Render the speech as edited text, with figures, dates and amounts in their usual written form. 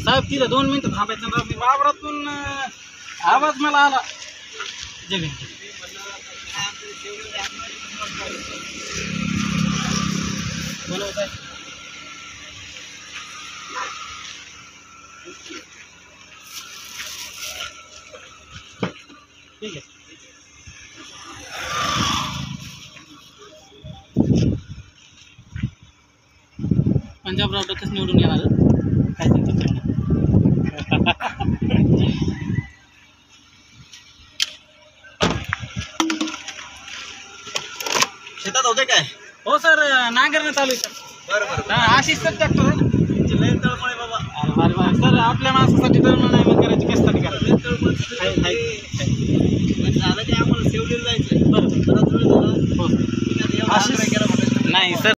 साहेब तिला 2 मिनिटं थांबायचं ना, मी वावरातून आवाज मला आला जमीन बोलवत आहे. ठीक आहे. पंजाबराव डकच निवडून येणार काय त्यांचं शेतात होते काय? हो सर, नांगरणं चालू आहे सर. बरं आशिष सर ट्रॅक्टर आहे ना. लय तळमळे बाबा. अरे सर, आपल्या माणसासाठी तर नाही मग करायची कशासाठी करायचं. लय तळमळ झालं की आम्हाला सेवलेलं जायचं. बरं जरा जुळलं ना. हो ठीक आहे, एवढा आग्रह केला. नाही सर.